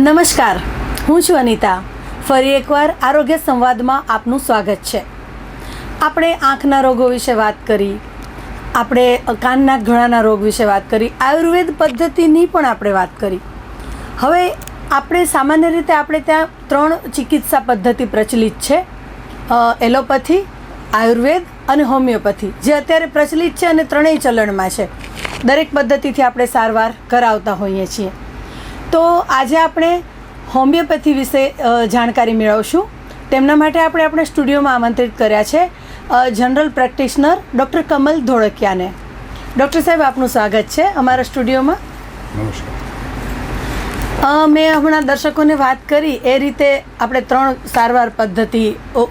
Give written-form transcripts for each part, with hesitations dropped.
નમસ્કાર, હું છું અનિતા. ફરી એકવાર આરોગ્ય સંવાદમાં આપનું સ્વાગત છે. આપણે આંખના રોગો વિશે વાત કરી, આપણે કાનના ગળાના રોગ વિશે વાત કરી, આયુર્વેદ પદ્ધતિની પણ આપણે વાત કરી. હવે આપણે સામાન્ય રીતે આપણે ત્યાં 3 ચિકિત્સા પદ્ધતિ પ્રચલિત છે: એલોપેથી, આયુર્વેદ અને હોમિયોપેથી, જે અત્યારે પ્રચલિત છે અને ત્રણેય ચલણમાં છે. દરેક પદ્ધતિથી આપણે સારવાર કરાવતા હોઈએ છીએ. તો આજે આપણે હોમિયોપેથી વિશે જાણકારી મેળવશું. તેમના માટે આપણે આપણા સ્ટુડિયોમાં આમંત્રિત કર્યા છે જનરલ પ્રેક્ટિશનર ડૉક્ટર કમલ ધોળકિયાને. ડૉક્ટર સાહેબ, આપનું સ્વાગત છે અમારા સ્ટુડિયોમાં. નમસ્કાર. મેં હમણાં દર્શકોને વાત કરી એ રીતે આપણે 3 સારવાર પદ્ધતિ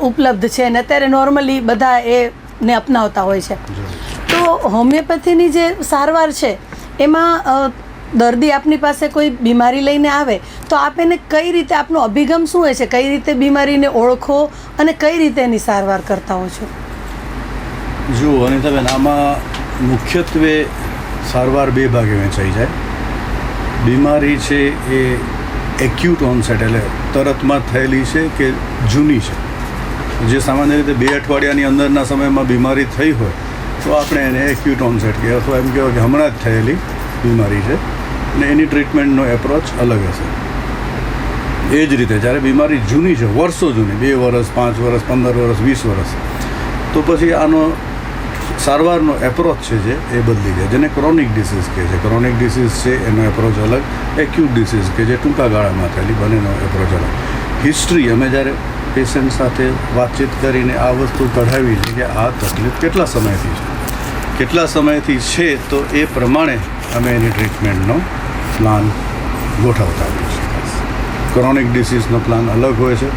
ઉપલબ્ધ છે અને અત્યારે નોર્મલી બધા એને અપનાવતા હોય છે. તો હોમિયોપેથીની જે સારવાર છે એમાં દર્દી આપની પાસે કોઈ બીમારી લઈને આવે તો આપ એને કઈ રીતે, આપનો અભિગમ શું હોય છે, કઈ રીતે બીમારીને ઓળખો અને કઈ રીતે એની સારવાર કરતા હો છો? જુઓ અનિતાબેન, આમાં મુખ્યત્વે સારવાર 2 ભાગે વહેંચાઈ જાય. બીમારી છે એ એક્યુટ ઓનસેટ એટલે તરતમાં થયેલી છે કે જૂની છે. જે સામાન્ય રીતે 2 અઠવાડિયાની અંદરના સમયમાં બીમારી થઈ હોય તો આપણે એને એક્યુટ ઓનસેટ કહીએ, અથવા એમ કહેવાય કે હમણાં જ થયેલી બીમારી છે અને એની ટ્રીટમેન્ટનો એપ્રોચ અલગ હશે. એ જ રીતે જ્યારે બીમારી જૂની છે, વર્ષો જૂની, 2 વર્ષ, 5 વર્ષ, 15 વર્ષ, 20 વર્ષ, તો પછી આનો સારવારનો એપ્રોચ છે જે એ બદલી જાય, જેને ક્રોનિક ડિસીઝ કહે છે. ક્રોનિક ડિસીઝ છે એનો એપ્રોચ અલગ, એક્યુટ ડિસીઝ કે જે ટૂંકા ગાળામાં થયેલી, બંનેનો એપ્રોચ અલગ. હિસ્ટ્રી અમે જ્યારે પેશન્ટ સાથે વાતચીત કરીને આ વસ્તુ કઢાવી છે કે આ તકલીફ કેટલા સમયથી છે, તો એ પ્રમાણે અમે એની ટ્રીટમેન્ટનો પ્લાન ગોઠવતા હોઈએ છીએ. ક્રોનિક ડિસીઝનો પ્લાન અલગ હોય છે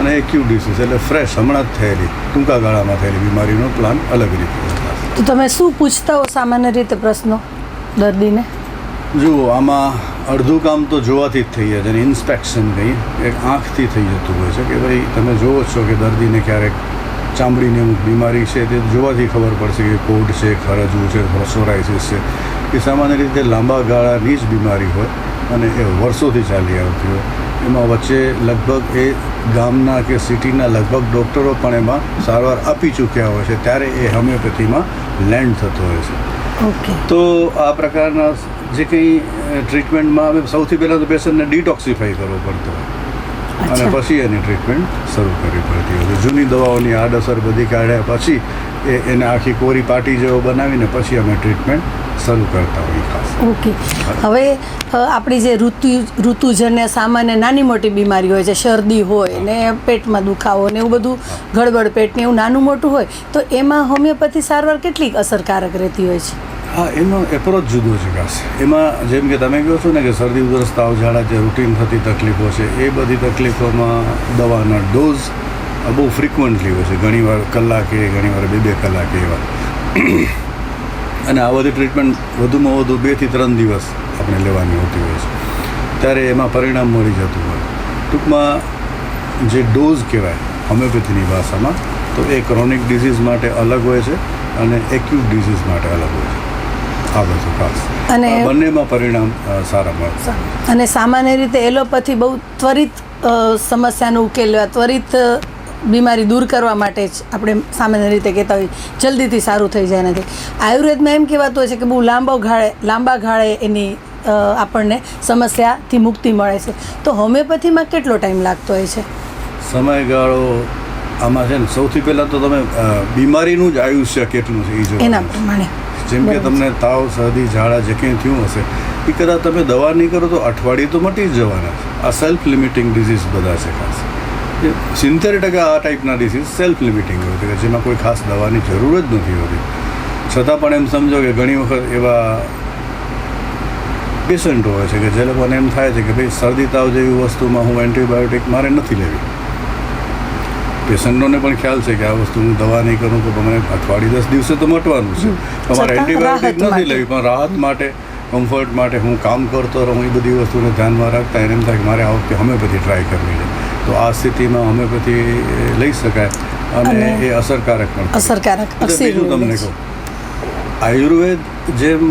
અને એક્યુટ ડિસીઝ એટલે ફ્રેશ, હમણાં જ થયેલી, ટૂંકા ગાળામાં થયેલી બીમારીનો પ્લાન અલગ રીતે હોય. તો તમે શું પૂછતા હો સામાન્ય રીતે પ્રશ્નો દર્દીને? જુઓ, આમાં અડધું કામ તો જોવાથી જ થઈ જાય છે. ઇન્સ્પેક્શન કંઈ એક આંખથી થઈ જતું હોય છે કે ભાઈ તમે જોવો છો કે દર્દીને ક્યારેક ચામડીની અમુક બીમારી છે તે જોવાથી ખબર પડશે કે કોડ છે, ખરજવું છે, સોરાઇસિસ છે. એ સામાન્ય રીતે લાંબા ગાળાની જ બીમારી હોય અને એ વર્ષોથી ચાલી આવતી હોય. એમાં વચ્ચે લગભગ એ ગામના કે સિટીના લગભગ ડૉક્ટરો પણ એમાં સારવાર આપી ચૂક્યા હોય છે, ત્યારે એ હોમિયોપેથીમાં લેન્ડ થતો હોય છે. ઓકે. તો આ પ્રકારના જે કંઈ ટ્રીટમેન્ટમાં અમે સૌથી પહેલાં તો પેશન્ટને ડિટોક્સિફાઈ કરવો પડતો હોય અને પછી એની ટ્રીટમેન્ટ શરૂ કરવી પડતી હોય. જૂની દવાઓની આડઅસર બધી કાઢ્યા પછી એને આખી કોરી પાટી જેવો બનાવીને પછી અમે ટ્રીટમેન્ટ શરૂ કરતા હોઈએ ખાસ. ઓકે. હવે આપણી જે ઋતુજન્ય સામાન્ય નાની મોટી બીમારી હોય છે, શરદી હોય ને પેટમાં દુખાવો ને એવું બધું, ગડબડ પેટને એવું નાનું મોટું હોય, તો એમાં હોમિયોપેથી સારવાર કેટલી અસરકારક રહેતી હોય છે? હા, એનો એપ્રોચ જુદો છે ખાસ. એમાં જેમ કે તમે કહો છો ને કે શરદી, ઉધરસ, તાવ, ઝાડા જે રૂટીન થતી તકલીફો છે, એ બધી તકલીફોમાં દવાના ડોઝ બહુ ફ્રિકવન્ટલી હોય છે. ઘણીવાર કલાકે, ઘણીવાર 2 કલાકે એવા. અને આ બધી ટ્રીટમેન્ટ વધુમાં વધુ 2 થી 3 દિવસ આપણે લેવાની હોતી હોય છે, ત્યારે એમાં પરિણામ મળી જતું હોય. ટૂંકમાં જે ડોઝ કહેવાય હોમિયોપેથીની ભાષામાં, તો એ ક્રોનિક ડિસીઝ માટે અલગ હોય છે અને એક્યુટ ડિસીઝ માટે અલગ હોય છે. આ બધું ખાસ અને બંનેમાં પરિણામ સારા મળે. અને સામાન્ય રીતે એલોપેથી બહુ ત્વરિત સમસ્યાનો ઉકેલ, ત્વરિત બીમારી દૂર કરવા માટે જ આપણે સામાન્ય રીતે કહેતા હોઈએ, જલ્દીથી સારું થઈ જાય નથી. આયુર્વેદમાં એમ કહેવાતું હોય છે કે બહુ લાંબા ગાળે એની આપણને સમસ્યાથી મુક્તિ મળે છે. તો હોમિયોપેથીમાં કેટલો ટાઈમ લાગતો હોય છે? સમયગાળો આમાં છે ને, સૌથી પહેલાં તો તમે બીમારીનું જ આયુષ્ય કેટલું છે એ જો એના પ્રમાણે. જેમ કે તમને તાવ, શરદી, ઝાડા જે કંઈ થયું હશે એ કદાચ તમે દવા નહીં કરો તો અઠવાડિયે તો મટી જ જવાના છે. આ સેલ્ફ લિમિટિંગ ડિઝીઝ બધા છે ખાસ. 70% આ ટાઈપના ડિસીઝ સેલ્ફ લિમિટિંગ હોય છે કે જેમાં કોઈ ખાસ દવાની જરૂર જ નથી હોતી. છતાં પણ એમ સમજો કે ઘણી વખત એવા પેશન્ટો હોય છે કે જે લોકોને એમ થાય છે કે ભાઈ શરદી તાવ જેવી વસ્તુમાં હું એન્ટીબાયોટિક મારે નથી લેવી. પેશન્ટોને પણ ખ્યાલ છે કે આ વસ્તુ હું દવા નહીં કરું તો મને અઠવાડિયે 10 દિવસે તો મટવાનું છે. તમારે એન્ટીબાયોટિક નથી લેવી, પણ રાહત માટે, કમ્ફર્ટ માટે હું કામ કરતો રહું, એ બધી વસ્તુને ધ્યાનમાં રાખતા એને એમ થાય કે મારે આ વખતે હોમિયોપેથી ટ્રાય કરવી છે. તો આ સ્થિતિમાં હોમિયોપેથી લઈ શકાય અને એ અસરકારક પણ. બીજું તમને કહું, આયુર્વેદ જેમ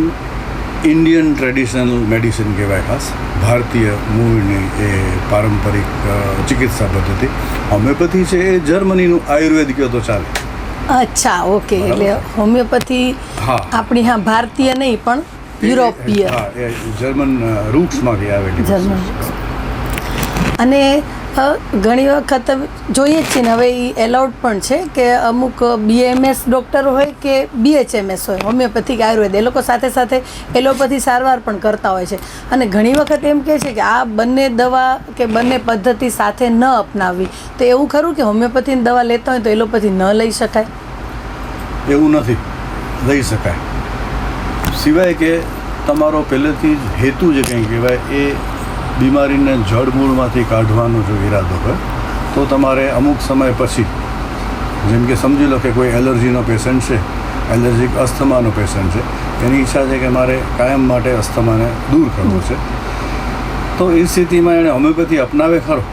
ઇન્ડિયન ટ્રેડિશનલ મેડિસિન કહેવાય, ખાસ ભારતીય મૂળની એ પારંપરિક ચિકિત્સા પદ્ધતિ. હોમિયોપેથી છે એ જર્મનીનું આયુર્વેદ કહો તો ચાલે. અચ્છા, ઓકે. એટલે હોમિયોપેથી હા. આપણી ભારતીય નહીં પણ યુરોપીય, હા, એ જર્મન રૂટ્સમાંથી આવેલી જર્મન. વસ્તુ છે. અને ઘણી વખત જોઈએ જ છીએ ને, હવે એ એલાઉડ પણ છે કે અમુક BMS ડૉક્ટર હોય કે BHMS હોય, હોમિયોપેથિક આયુર્વેદ, એ લોકો સાથે સાથે એલોપેથી સારવાર પણ કરતા હોય છે. અને ઘણી વખત એમ કહે છે કે આ બંને દવા કે બંને પદ્ધતિ સાથે ન અપનાવવી. તો એવું ખરું કે હોમિયોપેથીની દવા લેતા હોય તો એલોપેથી ન લઈ શકાય? એવું નથી, લઈ શકાય. સિવાય કે તમારો પહેલેથી જ હેતુ જે કંઈ કહેવાય એ બીમારીને જડમૂળમાંથી કાઢવાનો જો ઈરાદો હોય તો તમારે અમુક સમય પછી, જેમ કે સમજી લો કે કોઈ એલર્જીનો પેશન્ટ છે, એલર્જીક અસ્થમાનો પેશન્ટ છે, એની ઈચ્છા છે કે મારે કાયમ માટે અસ્થમાને દૂર કરવો છે, તો એ સ્થિતિમાં એણે હોમિયોપેથી અપનાવે ખરો,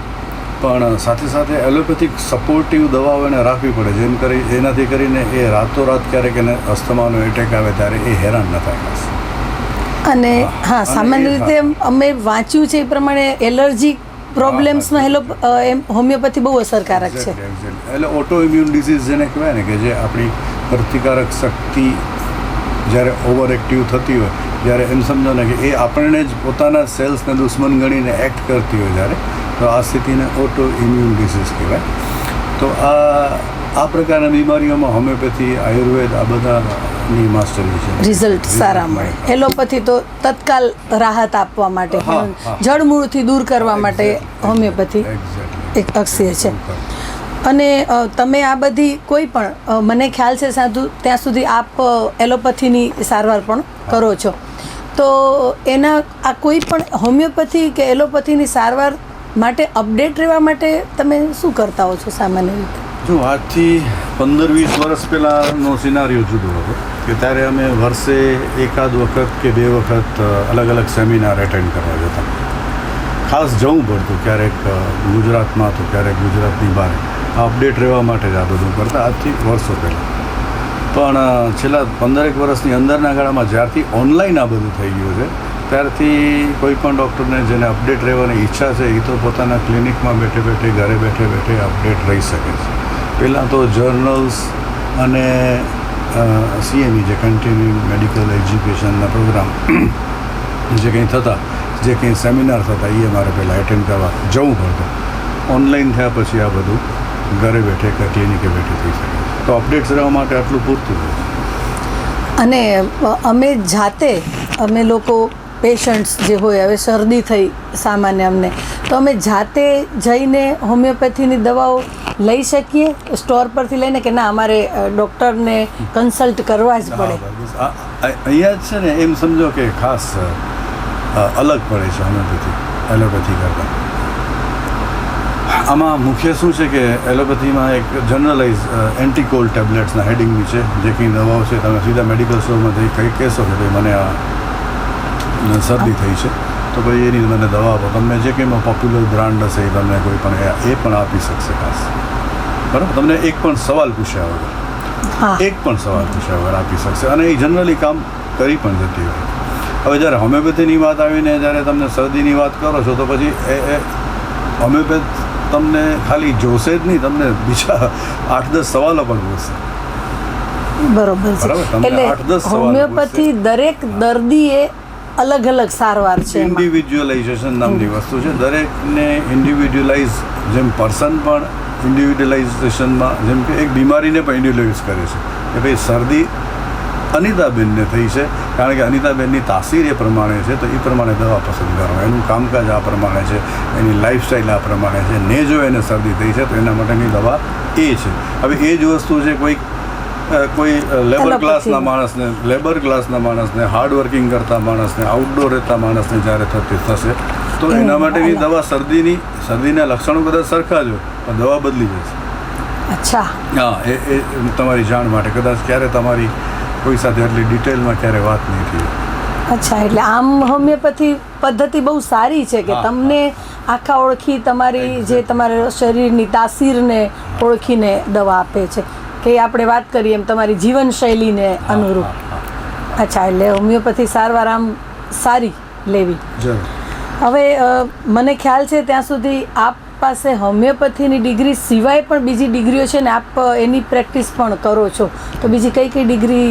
પણ સાથે સાથે એલોપેથિક સપોર્ટિવ દવાઓ એને રાખવી પડે, જેમ કરી એનાથી કરીને એ રાતોરાત ક્યારેક એને અસ્થમાનો એટેક આવે ત્યારે એ હેરાન ન થાય ખાસ. અને હા, સામાન્ય રીતે અમે વાંચ્યું છે એ પ્રમાણે એલર્જી પ્રોબ્લેમ્સમાં એમ હોમિયોપેથી બહુ અસરકારક છે. એટલે ઓટો ઇમ્યુન ડિઝીઝ જેને કહેવાય ને, કે જે આપણી પ્રતિકારક શક્તિ જ્યારે ઓવર એક્ટિવ થતી હોય, જ્યારે એમ સમજો ને કે એ આપણને જ પોતાના સેલ્સને દુશ્મન ગણીને એક્ટ કરતી હોય જ્યારે, તો આ સ્થિતિને ઓટો ઇમ્યુન ડિઝીઝ કહેવાય. તો આ પ્રકારના બીમારીઓમાં હોમિયોપેથી, આયુર્વેદ આ બધાની માસ્ટરી છે. રિઝલ્ટ સારા મળે. એલોપેથી તો તત્કાલ રાહત આપવા માટે, પણ જડમૂળથી દૂર કરવા માટે હોમિયોપેથી એક અક્ષય છે. અને તમે આ બધી કોઈ પણ, મને ખ્યાલ છે સાધુ ત્યાં સુધી આપ એલોપેથીની સારવાર પણ કરો છો, તો એના આ કોઈ પણ હોમિયોપેથી કે એલોપેથીની સારવાર માટે અપડેટ રહેવા માટે તમે શું કરતા હો છો સામાન્ય રીતે? જો આજથી 15-20 વર્ષ પહેલાંનો સિનારીઓ જુદો હતો કે ત્યારે અમે વર્ષે એકાદ વખત કે 2 વખત અલગ અલગ સેમિનાર એટેન્ડ કરવા જતા. ખાસ જવું પડતું, ક્યારેક ગુજરાતમાં તો ક્યારેક ગુજરાતની બહાર, અપડેટ રહેવા માટે જ આ બધું કરતા આજથી વર્ષો પહેલાં. પણ છેલ્લા 15 વર્ષની અંદરના ગાળામાં જ્યારથી ઓનલાઈન આ બધું થઈ ગયું છે ત્યારથી કોઈ પણ ડૉક્ટરને જેને અપડેટ રહેવાની ઈચ્છા છે એ તો પોતાના ક્લિનિકમાં બેઠે બેઠે, ઘરે બેઠે બેઠે અપડેટ રહી શકે છે. પહેલાં તો જર્નલ્સ અને CME જે કન્ટિન્યુઇંગ મેડિકલ એજ્યુકેશનના પ્રોગ્રામ જે કંઈ થતા, જે કંઈ સેમિનાર થતા, એ અમારે પહેલાં એટેન્ડ કરવા જવું પડતું. ઓનલાઈન થયા પછી આ બધું ઘરે બેઠે કે ક્લિનિકે બેઠે થઈ શકે. તો અપડેટ્સ રહેવા માટે આટલું પૂરતું છે. અને અમે લોકો પેશન્ટ્સ જે હોય, હવે શરદી થઈ સામાન્ય અમને, તો અમે જાતે જઈને હોમિયોપેથીની દવાઓ લઈ શકીએ સ્ટોર પરથી લઈને, કે ના અમારે ડૉક્ટરને કન્સલ્ટ કરવા જ પડે? અહીંયા જ છે ને, એમ સમજો કે ખાસ અલગ પડે છે હોમિયોપેથી એલોપેથી કરતાં. આમાં મુખ્ય શું છે કે એલોપેથીમાં એક જનરલાઇઝ એન્ટીકોલ્ડ ટેબ્લેટ્સના હેડિંગ નીચે જે કંઈ દવાઓ છે, તમે સીધા મેડિકલ સ્ટોરમાં જઈ કંઈ કહેશો કે ભાઈ મને આ શરદી થઈ છે, તો ભાઈ એની મને દવા આપો. તમને જે કંઈ પોપ્યુલર બ્રાન્ડ હશે એ તમને કોઈ પણ એ પણ આપી શકશે ખાસ. બરાબર? તમને એક પણ સવાલ પૂછ્યા વગર આપી શકશે, અને એ જનરલી કામ કરી પણ જતી હોય. હવે જ્યારે હોમિયોપેથીની વાત આવીને જ્યારે તમને શરદીની વાત કરો છો, તો પછી એ હોમિયોપેથ તમને ખાલી જોશે જ નહીં, તમને બીજા 8-10 સવાલો પણ પૂછશે. બરોબર છે. એટલે હોમિયોપેથી દરેક દર્દીએ અલગ અલગ સારવાર છે. ઇન્ડિવિજ્યુઅલાઇઝેશન નામની વસ્તુ છે. દરેકને ઇન્ડિવિજ્યુઅલાઇઝ, જેમ પર્સન પણ ઇન્ડિવિજ્યુઅલાઇઝેશનમાં, જેમ કે એક બીમારીને પણ ઇન્ડિવિજ્યુઅલાઇઝ કરે છે કે ભાઈ શરદી અનિતાબેનને થઈ છે, કારણ કે અનિતાબેનની તાસીર એ પ્રમાણે છે, તો એ પ્રમાણે દવા પસંદ કરો. એનું કામકાજ આ પ્રમાણે છે, એની લાઈફસ્ટાઈલ આ પ્રમાણે છે, ને જો એને શરદી થઈ છે તો એના માટેની દવા એ છે. હવે એ જ વસ્તુ છે કોઈ લેબર ક્લાસના માણસને, હાર્ડવર્કિંગ કરતા માણસને, આઉટડોર રહેતા માણસને જ્યારે થશે તો એના માટેની દવા શરદીના લક્ષણો કદાચ સરખા જ હોય, પણ દવા બદલી જશે. અચ્છા. હા, એ તમારી જાણ માટે, કદાચ ક્યારે તમારી કોઈ સાથે એટલી ડિટેલમાં ક્યારે વાત નહીં થઈ. અચ્છા, એટલે આમ હોમિયોપેથી પદ્ધતિ બહુ સારી છે કે તમને આખા ઓળખી, તમારી જે તમારા શરીરની તાસીરને ઓળખીને દવા આપે છે, કે આપણે વાત કરીએ એમ તમારી જીવનશૈલીને અનુરૂપ. અચ્છા, એટલે હોમિયોપેથી સારવાર આમ સારી લેવી. હવે મને ખ્યાલ છે ત્યાં સુધી આપ પાસે હોમિયોપેથીની ડિગ્રી સિવાય પણ બીજી ડિગ્રીઓ છે ને આપ એની પ્રેક્ટિસ પણ કરો છો, તો બીજી કઈ કઈ ડિગ્રી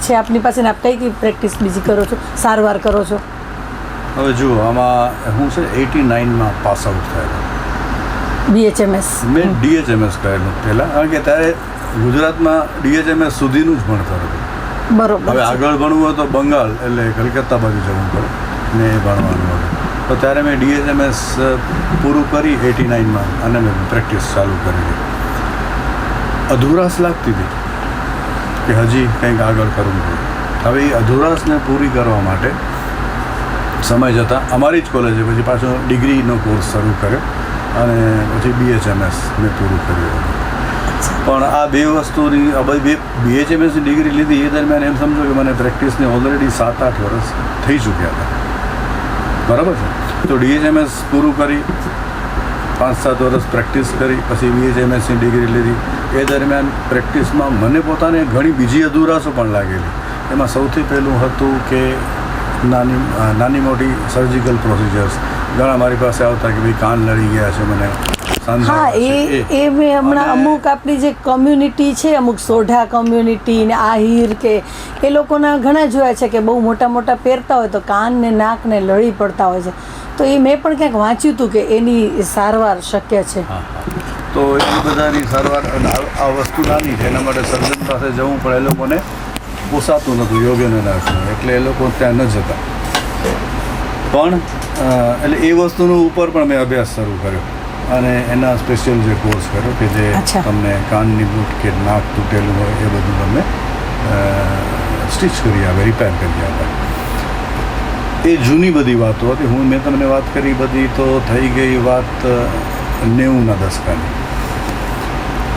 છે આપની પાસે ને આપ કઈ કઈ પ્રેક્ટિસ બીજી કરો છો, સારવાર કરો છો? હવે જુઓ, આમાં હું છે 89માં પાસ આઉટ થયેલો. BHMS મેં DHMS કરેલું પહેલાં, કારણ કે ત્યારે ગુજરાતમાં DHMS સુધીનું જ ભણતર હતું. બરોબર. હવે આગળ ભણવું હોય તો બંગાળ એટલે કલકત્તા બાજુ જવું પડે ને એ ભણવાનું હતું. તો ત્યારે મેં DHMS પૂરું કરી 89માં અને મેં પ્રેક્ટિસ ચાલુ કરી. અધુરાશ લાગતી હતી કે હજી કંઈક આગળ કરવું જોઈએ. હવે એ અધુરાશને પૂરી કરવા માટે સમય જતાં અમારી જ કોલેજે પછી પાછો ડિગ્રીનો કોર્સ શરૂ કર્યો અને પછી BHMS મેં પૂરું કર્યું. પણ આ બે વસ્તુની BHMSની ડિગ્રી લીધી એ દરમિયાન એમ સમજો કે મને પ્રેક્ટિસને ઓલરેડી 7-8 વર્ષ થઈ ચૂક્યા હતા. બરાબર છે. તો DHMS પૂરું કરી 5-7 વર્ષ પ્રેક્ટિસ કરી પછી BHMSની ડિગ્રી લીધી. એ દરમિયાન પ્રેક્ટિસમાં મને પોતાને ઘણી બીજી અધુરાશો પણ લાગેલી. એમાં સૌથી પહેલું હતું કે નાની મોટી સર્જિકલ પ્રોસિજર્સ ઘણા મારી પાસે આવતા કે ભાઈ કાન લડી ગયા છે મને. હા, એ મેં હમણાં અમુક આપણી જે કોમ્યુનિટી છે, અમુક સોઢા કોમ્યુનિટી ને આહિર કે એ લોકોના ઘણા જોયા છે કે બહુ મોટા મોટા પહેરતા હોય તો કાન ને નાક ને લડી પડતા હોય છે. તો એ મેં પણ ક્યાંક વાંચ્યું હતું કે એની સારવાર શક્ય છે. તો એ બધાની સારવાર આ વસ્તુ નાની છે, એના માટે સર્જન પાસે જવું પણ એ લોકોને પોસાતું નહોતું યોગ્યને નાખવું, એટલે એ લોકો ત્યાં ન જતા. પણ એટલે એ વસ્તુનું ઉપર પણ મેં અભ્યાસ શરૂ કર્યો અને એના સ્પેશિયલ જે કોર્સ કર્યો કે જે તમને કાનની બૂટ કે નાક તૂટેલું હોય એ બધું તમને સ્ટિચ કરી આવે, રિપેર કરી આવે. એ જૂની બધી વાતો હતી. મેં તમને વાત કરી બધી તો થઈ ગઈ વાત 90ના દશકાની.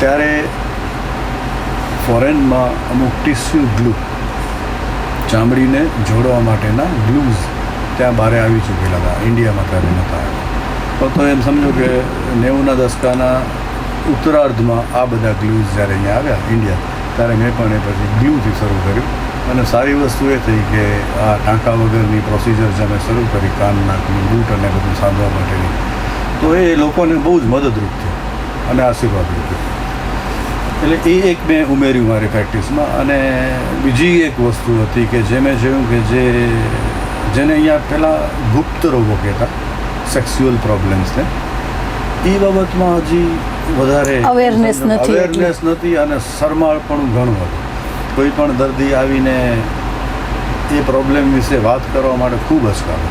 ત્યારે ફોરેનમાં અમુક ટિશ્યુ ગ્લુ, ચામડીને જોડવા માટેના ગ્લુઝ ત્યાં બહાર આવી ચૂકેલા હતા. ઇન્ડિયામાં ત્યારે નહોતા આવ્યા. તો એમ સમજો કે 90ના દશકાના ઉત્તરાર્ધમાં આ બધા ગ્લુઝ જ્યારે અહીંયા આવ્યા ઇન્ડિયા, ત્યારે મેં પણ એ પછી ગ્લુથી શરૂ કર્યું. અને સારી વસ્તુ એ થઈ કે આ ટાંકા વગરની પ્રોસિજર જે અમે શરૂ કરી કાન નાકની બૂટ અને બધું સાંધવા માટેની, તો એ લોકોને બહુ જ મદદરૂપ થયું અને આશીર્વાદરૂપ થયું. એટલે એ એક મેં ઉમેર્યું મારી પ્રેક્ટિસમાં. અને બીજી એક વસ્તુ હતી કે જે મેં જોયું કે જેને અહીંયા પહેલાં ગુપ્ત રોગો કહેતા, સેક્સ્યુઅલ પ્રોબ્લેમ્સને, એ બાબતમાં હજી વધારે અવેરનેસ નથી અને શરમાળપણું ઘણું હતું. કોઈ પણ દર્દી આવીને એ પ્રોબ્લેમ વિશે વાત કરવા માટે ખૂબ અચકાવે.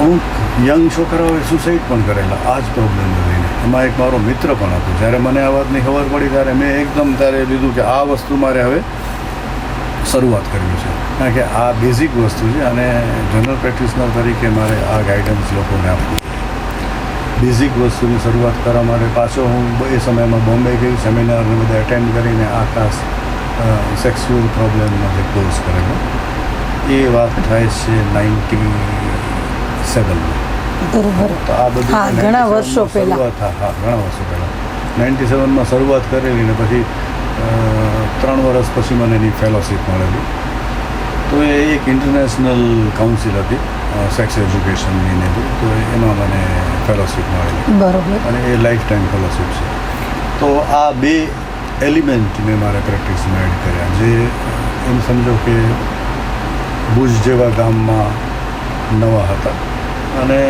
અમુક યંગ છોકરાઓએ સુસાઇડ પણ કરેલા આ જ પ્રોબ્લેમને લઈને. એમાં એક મારો મિત્ર પણ હતો. જ્યારે મને આ વાતની ખબર પડી ત્યારે મેં એકદમ ત્યારે લીધું કે આ વસ્તુ મારે હવે શરૂઆત કરવી છે, કારણ કે આ બેઝિક વસ્તુ છે અને જનરલ પ્રેક્ટિશનર તરીકે મારે આ ગાઈડન્સ લોકોને આપવું. બેઝિક વસ્તુની શરૂઆત કરવા માટે પાછો હું એ સમયમાં બોમ્બે ગઈ, સેમિનારને બધા એટેન્ડ કરીને આકાશ સેક્સ્યુઅલ પ્રોબ્લેમનો જે કોર્સ કરેલો. એ વાત થાય છે 97માં. બરોબર. તો આ બધું ઘણા વર્ષો પહેલાં. ઘણા વર્ષો પહેલાં 97માં શરૂઆત કરેલી ને પછી 3 વર્ષ પછી મને એની ફેલોશિપ મળેલી. તો એ એક ઇન્ટરનેશનલ કાઉન્સિલ હતી સેક્સ એજ્યુકેશનની ને બધું, તો એમાં મને ફેલોશિપ મળેલી. બરોબર. અને એ લાઈફ ટાઈમ ફેલોશિપ છે. તો આ બે એલિમેન્ટ મેં મારા પ્રેક્ટિસમાં એડ કર્યા, જે એમ સમજો કે ભુજ જેવા ગામમાં નવા હતા અને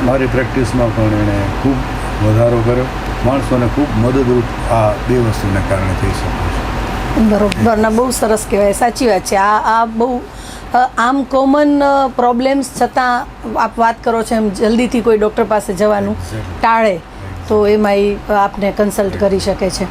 મારી પ્રેક્ટિસમાં પણ એણે ખૂબ વધારો કર્યો. માણસોને ખૂબ મદદરૂપ આ બે વસ્તુને કારણે થઈ શકે છે. બરોબર. ના, બહુ સરસ કહેવાય. સાચી વાત છે. આ બહુ આમ કોમન પ્રોબ્લેમ્સ છતાં આપ વાત કરો છો એમ જલ્દીથી કોઈ ડૉક્ટર પાસે જવાનું ટાળે તો એમાં એ આપને કન્સલ્ટ કરી શકે છે.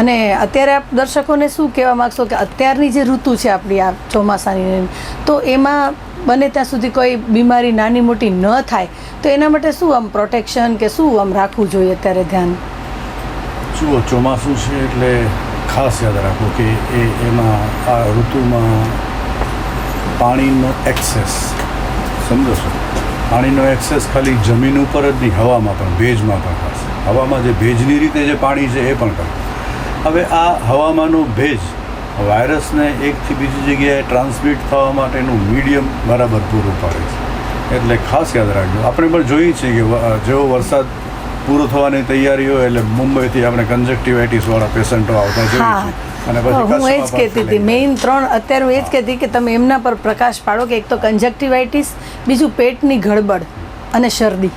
અને અત્યારે આપ દર્શકોને શું કહેવા માગશો કે અત્યારની જે ઋતુ છે આપણી આ ચોમાસાની, તો એમાં બને ત્યાં સુધી કોઈ બીમારી નાની મોટી ન થાય તો એના માટે શું આમ પ્રોટેક્શન કે શું આમ રાખવું જોઈએ અત્યારે ધ્યાન? જુઓ, ચોમાસું છે એટલે ખાસ યાદ રાખો કે એમાં આ ઋતુમાં પાણીનો એક્સેસ, સમજો છો, પાણીનો એક્સેસ ખાલી જમીન ઉપર જ નહીં, હવામાં પણ, ભેજમાં પણ ખાસ. હવામાં જે ભેજની રીતે જે પાણી છે એ પણ કરે. હવે આ હવામાંનો ભેજ વાયરસને એકથી બીજી જગ્યાએ ટ્રાન્સમિટ થવા માટેનું મીડિયમ બરાબર પૂરું પાડે છે. એટલે ખાસ યાદ રાખજો. આપણે પણ જોઈએ છીએ કે જેવો વરસાદ પૂરો થવાની તૈયારી હોય એટલે મુંબઈથી આપણે કંજક્ટિવાઇટીસવાળા પેશન્ટો આવતા જોઈએ હા. છીએ. અને પછી હું એ જ કચ્છમાં કહેતી હતી પાછળ મેઇન 3 અત્યારે હું એ જ કહેતી કે તમે એમના પર પ્રકાશ પાડો કે એક તો કંજક્ટિવાઇટિસ, બીજું પેટની ગડબડ અને શરદી.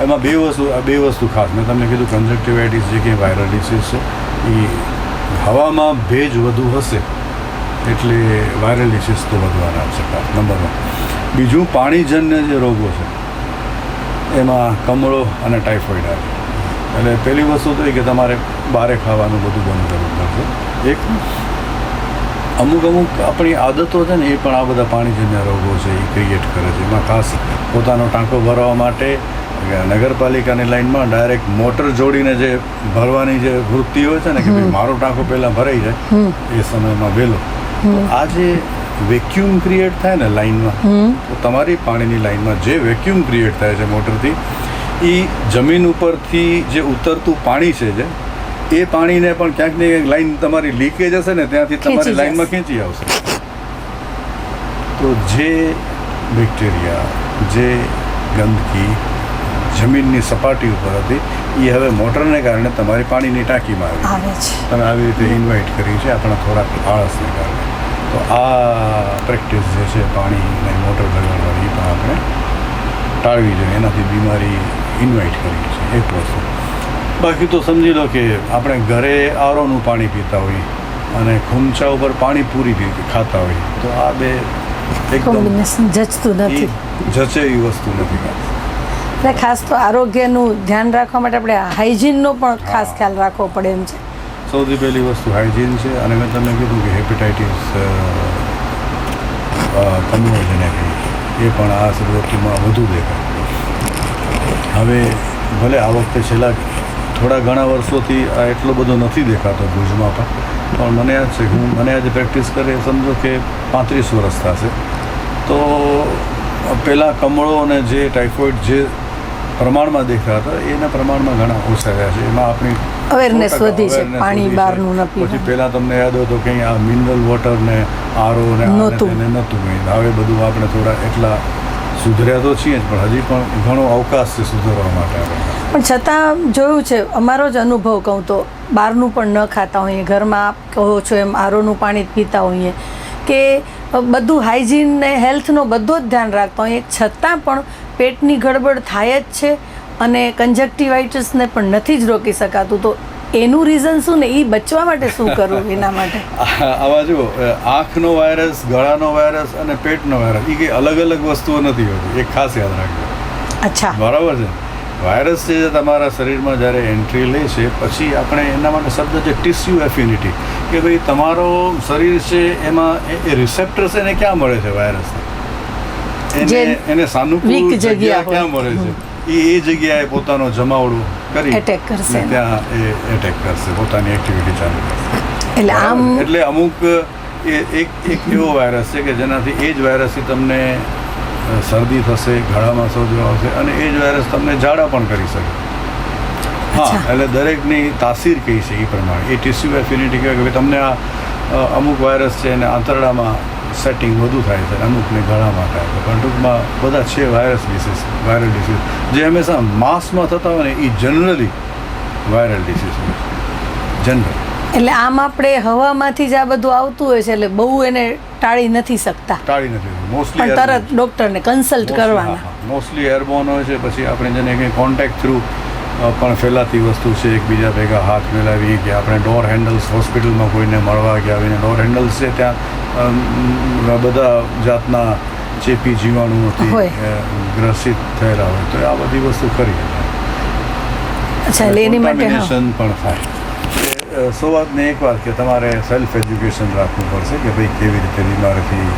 એમાં બે વસ્તુ ખાસ મેં તમને કીધું કંજક્ટિવાઇટીસ જે કે વાયરલ ડિસીઝ છે એ હવામાં ભેજ વધુ હશે એટલે વાયરલ ડિસીઝ તો વધવાના છે નંબર 1. બીજું પાણીજન્ય જે રોગો છે એમાં કમળો અને ટાઇફોઇડ આવે. એટલે પહેલી વસ્તુ તો એ કે તમારે બહારે ખાવાનું બધું બંધ કરવું પડશે. એક અમુક આપણી આદતો છે ને એ પણ આ બધા પાણીજન્ય રોગો છે એ ક્રિએટ કરે છે. એમાં ખાસ પોતાનો ટાંકો ભરવા માટે નગરપાલિકાની લાઇનમાં ડાયરેક્ટ મોટર જોડીને જે ભરવાની જે વૃત્તિ હોય છે ને કે ભાઈ મારો ટાંકો પહેલાં ભરાઈ જાય એ સમયમાં વહેલો. તો આ જે વેક્યુમ ક્રિએટ થાય ને લાઇનમાં, તો તમારી પાણીની લાઇનમાં જે વેક્યુમ ક્રિએટ થાય છે મોટરથી એ જમીન ઉપરથી જે ઉતરતું પાણી છે જે એ પાણીને પણ ક્યાંક ને ક્યાંક લાઈન તમારી લીકેજ હશે ને ત્યાંથી તમારી લાઈનમાં ખેંચી આવશે. તો જે બેક્ટેરિયા, જે ગંદકી જમીનની સપાટી ઉપર હતી એ હવે મોટરને કારણે તમારી પાણીની ટાંકીમાં આવી છે. તમે આવી રીતે ઇન્વાઇટ કરી છે આપણા થોડાક આળસને કારણે. તો આ પ્રેક્ટિસ જે છે પાણીને મોટર લગાડવાની પણ આપણે ટાળવી જોઈએ. એનાથી બીમારી ઇન્વાઇટ કરી છે એક વસ્તુ. બાકી તો સમજી લો કે આપણે ઘરે આરોનું પાણી પીતા હોઈએ અને ખૂંચા ઉપર પાણીપુરી ખાતા હોઈએ તો આ બે એકદમ કોમ્બિનેશન જચતું નથી, જચે એવી વસ્તુ નથી. એટલે ખાસ તો આરોગ્યનું ધ્યાન રાખવા માટે આપણે હાઇજીનનો પણ ખાસ ખ્યાલ રાખવો પડે એમ છે. સૌથી પહેલી વસ્તુ હાઇજીન છે. અને મેં તમને કીધું કે હેપેટાઇટિસ કમળો જેને કહીએ એ પણ આ ઋતુમાં વધુ દેખાય. હવે ભલે આ વખતે છેલ્લા થોડા ઘણા વર્ષોથી આ એટલો બધો નથી દેખાતો ભુજમાં પણ મને યાદ છે કે મને આજે પ્રેક્ટિસ કરે સમજો કે 35 વર્ષ થશે. તો પહેલાં કમળો અને જે ટાઇફોઇડ જે પ્રમાણમાં દેખાતા એના પ્રમાણમાં ઘણા ઓછા થયા છે. એમાં આપણી અવેરનેસ વધી છે, પાણી બહારનું ન પીવું. પછી પહેલાં તમને યાદ હોય તો કંઈ આ મિનરલ વોટર ને આરો ને નહોતું કંઈ. હવે બધું આપણે થોડા એટલા સુધર્યા તો છીએ જ પણ હજી પણ ઘણો અવકાશ છે સુધરવા માટે. પણ છતાં જોયું છે, અમારો જ અનુભવ કહું તો બહારનું પણ ન ખાતા હોઈએ, ઘરમાં આપ કહો છો એમ આરોનું પાણી જ પીતા હોઈએ કે બધું હાઇજીન ને હેલ્થનો બધો જ ધ્યાન રાખતા હોઈએ, છતાં પણ પેટની ગડબડ થાય જ છે અને કંજક્ટિવાઇટિસને પણ નથી જ રોકી શકાતું. તો એનું રીઝન શું ને એ બચવા માટે શું કરવું એના માટે? આવા જુઓ, આંખનો વાયરસ, ગળાનો વાયરસ અને પેટનો વાયરસ એ કંઈ અલગ અલગ વસ્તુઓ નથી હોતી. એક ખાસ યાદ રાખજો. અચ્છા, બરાબર છે. વાયરસ છે જે તમારા શરીરમાં જ્યારે એન્ટ્રી લે છે પછી આપણે એના માટે શબ્દ છે ટિશ્યુ એફિનિટી, કે ભાઈ તમારો શરીર છે એમાં એ રિસેપ્ટર છે એને ક્યાં મળે છે વાયરસને, એને સાનુકૂળ જગ્યા ક્યાં મળે છે એ જગ્યાએ પોતાનો જમાવડો કરી એટેક કરશે, ત્યાં એ એટેક કરશે, પોતાની એક્ટિવિટી ચાલુ કરશે. એટલે આમ એટલે અમુક એક એવો વાયરસ છે કે જેનાથી એ જ વાયરસથી તમને શરદી થશે, ગળામાં સોજો આવશે અને એ જ વાયરસ તમને ઝાડા પણ કરી શકે. હા, એટલે દરેકની તાસીર કઈ છે એ પ્રમાણે એ ટિશ્યુ એફિનિટી કહેવાય કે તમને આ અમુક વાયરસ છે એને આંતરડામાં સેટિંગ વધુ થાય છે, અમુકને ગળામાં થાય છે. પણ ટૂંકમાં બધા છે વાયરલ ડિસીઝ જે હંમેશા માસમાં થતા હોય ને એ જનરલી વાયરલ ડિસીઝ હોય છે જનરલ. એટલે આમ આપણે હવામાંથી જ આ બધું આવતું હોય છે એટલે બહુ એને ટાળી નથી શકતા. મોસ્ટલી પણ તરત ડૉક્ટરને કન્સલ્ટ કરવાના. મોસ્ટલી એરબોર્ન હોય છે. પછી આપણે જેને કંઈ કોન્ટેક્ટ થ્રુ પણ ફેલાતી વસ્તુ છે, એકબીજા ભેગા હાથ મિલાવીએ કે આપણે ડોર હેન્ડલ્સ હોસ્પિટલમાં કોઈને મળવા ગયા આવીને ડોર હેન્ડલ્સ છે ત્યાં બધા જાતના ચેપી જીવાણુઓથી ગ્રસિત થયેલા હોય તો આ બધી વસ્તુ કરી. અચ્છા, એની માટે પણ થાય. શરૂઆતને એક વાત કે તમારે સેલ્ફ એજ્યુકેશન રાખવું પડશે કે ભાઈ કેવી રીતે બીમારીથી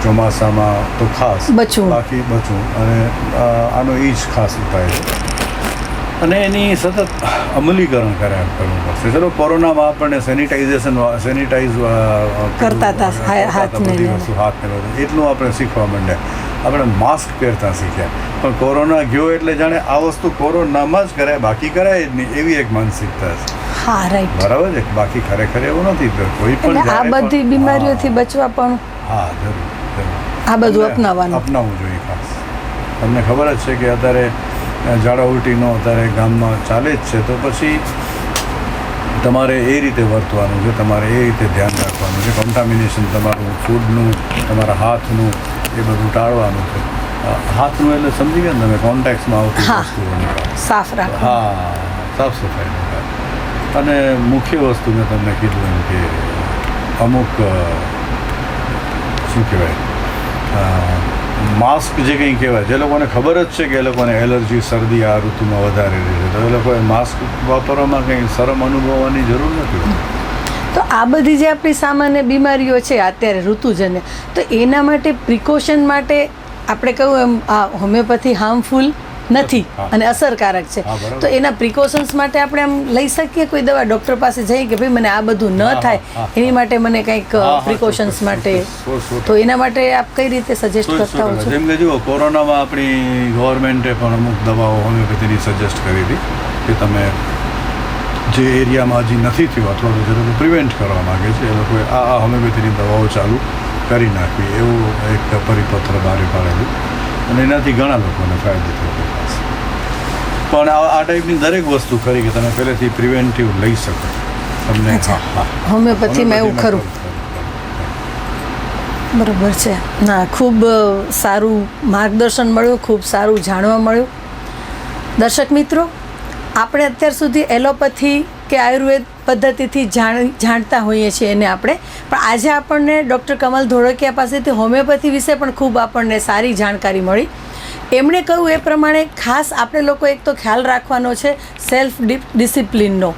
ચોમાસામાં તો ખાસ બાકી બચવું, અને આનો એ જ ખાસ ઉપાય છે. અને એની સતત અમલીકરણ કરવું પડશે. ચલો કોરોનામાં આપણને સેનિટાઈઝ કરતા હતા હાથને એટલું આપણે શીખવા માંડ્યા. આપણે માસ્ક પહેરતા શીખ્યા. પણ કોરોના ગયો એટલે જાણે આ વસ્તુ કોરોનામાં જ કરાય, બાકી કરાય જ નહીં એવી એક માનસિકતા છે. હા, રાઈટ, બરાબર છે. બાકી ખરેખર એવું નથી. કોઈ પણ આ બધી બીમારીઓથી બચવા પણ હા જરૂર આ બધું અપનાવવું જોઈએ ખાસ. તમને ખબર જ છે કે અત્યારે ઝાડા ઉલટીનો અત્યારે ગામમાં ચાલે જ છે, તો પછી તમારે એ રીતે વર્તવાનું છે, તમારે એ રીતે ધ્યાન રાખવાનું છે. કન્ટામિનેશન તમારું ફૂડનું, તમારા હાથનું એ બધું ટાળવાનું છે. હાથનું એટલે સમજી ગયા ને તમે, કોન્ટેક્ટમાં આવતી વસ્તુઓની સાફ રાખો. હા, સાફ સફાઈ. અને મુખ્ય વસ્તુ મેં તમને કીધું એમ કે અમુક શું કહેવાય, માસ્ક જે કંઈ કહેવાય, જે લોકોને ખબર જ છે કે એ લોકોને એલર્જી, શરદી આ ઋતુમાં વધારે રહે છે, તો એ લોકોએ માસ્ક વાપરવામાં કંઈ શરમ અનુભવવાની જરૂર નથી. તો આ બધી જે આપણી સામાન્ય બીમારીઓ છે અત્યારે ઋતુજન્ય, તો એના માટે પ્રિકોશન માટે આપણે કહ્યું એમ આ હોમિયોપેથી હાર્મફુલ નથી અને અસરકારક છે, તો એના પ્રિકોશન્સ માટે આપણે આમ લઈ શકીએ કોઈ દવા, ડૉક્ટર પાસે જઈએ કે ભાઈ મને આ બધું ન થાય એની માટે મને કંઈક પ્રિકોશન્સ માટે, તો એના માટે આપ કઈ રીતે સજેસ્ટ કરતા હો છો? જેમ કે જુઓ, કોરોનામાં આપણી ગવર્મેન્ટે પણ અમુક દવાઓ હોમિયોપેથીની સજેસ્ટ કરી હતી કે તમે જે એરિયામાં હજી નથી થયું અથવા તો જે લોકો પ્રિવેન્ટ કરવા માગે છે એ લોકોએ આ હોમિયોપેથીની દવાઓ ચાલુ કરી નાખવી, એવું એક પરિપત્ર બહાર પાડેલું અને એનાથી ઘણા લોકોને ફાયદો થયો. પણ આ ટાઈપની દરેક વસ્તુ ખરી કે તમે પહેલેથી પ્રિવેન્ટિવ લઈ શકો તમને. હોમિયોપેથીમાં એવું ખરું, બરાબર છે. ના, ખૂબ સારું માર્ગદર્શન મળ્યું, ખૂબ સારું જાણવા મળ્યું. દર્શક મિત્રો, આપણે અત્યાર સુધી એલોપેથી કે આયુર્વેદ પદ્ધતિથી જાણતા હોઈએ છીએ એને આપણે, પણ આજે આપણને ડૉક્ટર કમલ ધોળકિયા પાસેથી હોમિયોપેથી વિશે પણ ખૂબ આપણને સારી જાણકારી મળી. એમણે કહ્યું એ પ્રમાણે ખાસ આપણે લોકો એક તો ખ્યાલ રાખવાનો છે સેલ્ફ ડિસિપ્લિનનો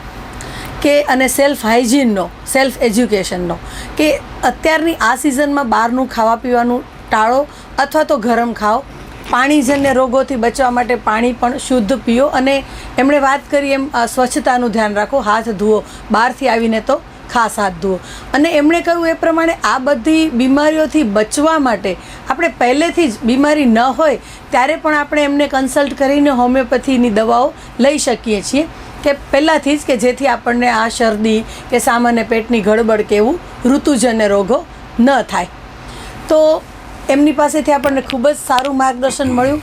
કે અને સેલ્ફ હાઇજીનનો, સેલ્ફ એજ્યુકેશનનો, કે અત્યારની આ સિઝનમાં બહારનું ખાવા પીવાનું ટાળો અથવા તો ગરમ ખાઓ. પાણીજન્ય રોગોથી બચવા માટે પાણી પણ શુદ્ધ પીઓ અને એમણે વાત કરી એમ સ્વચ્છતાનું ધ્યાન રાખો, હાથ ધુઓ, બહારથી આવીને તો ખાસ હાથ ધુઓ. અને એમણે કહ્યું એ પ્રમાણે આ બધી બીમારીઓથી બચવા માટે આપણે પહેલેથી જ બીમારી ન હોય ત્યારે પણ આપણે એમને કન્સલ્ટ કરીને હોમિયોપેથીની દવાઓ લઈ શકીએ છીએ કે પહેલાંથી જ, કે જેથી આપણને આ શરદી કે સામાન્ય પેટની ગડબડ કે એવું ઋતુજન્ય રોગો ન થાય. તો એમની પાસેથી આપણને ખૂબ જ સારું માર્ગદર્શન મળ્યું.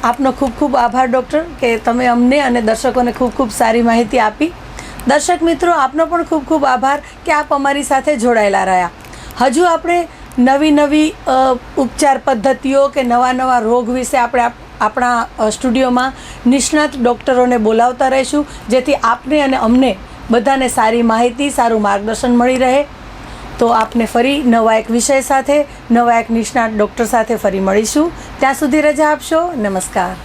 આપનો ખૂબ ખૂબ આભાર ડૉક્ટર કે તમે અમને અને દર્શકોને ખૂબ ખૂબ સારી માહિતી આપી. દર્શક મિત્રો, આપનો પણ ખૂબ ખૂબ આભાર કે આપ અમારી સાથે જોડાયેલા રહ્યા. હજુ આપણે નવી નવી ઉપચાર પદ્ધતિઓ કે નવા નવા રોગ વિશે આપણે આપણા સ્ટુડિયોમાં નિષ્ણાત ડૉક્ટરોને બોલાવતા રહીશું, જેથી આપને અને અમને બધાને સારી માહિતી, સારું માર્ગદર્શન મળી રહે. તો આપને ફરી નવા એક વિષય સાથે, નવા એક નિષ્ણાત ડૉક્ટર સાથે ફરી મળીશું. ત્યાં સુધી રજા આપશો. નમસ્કાર.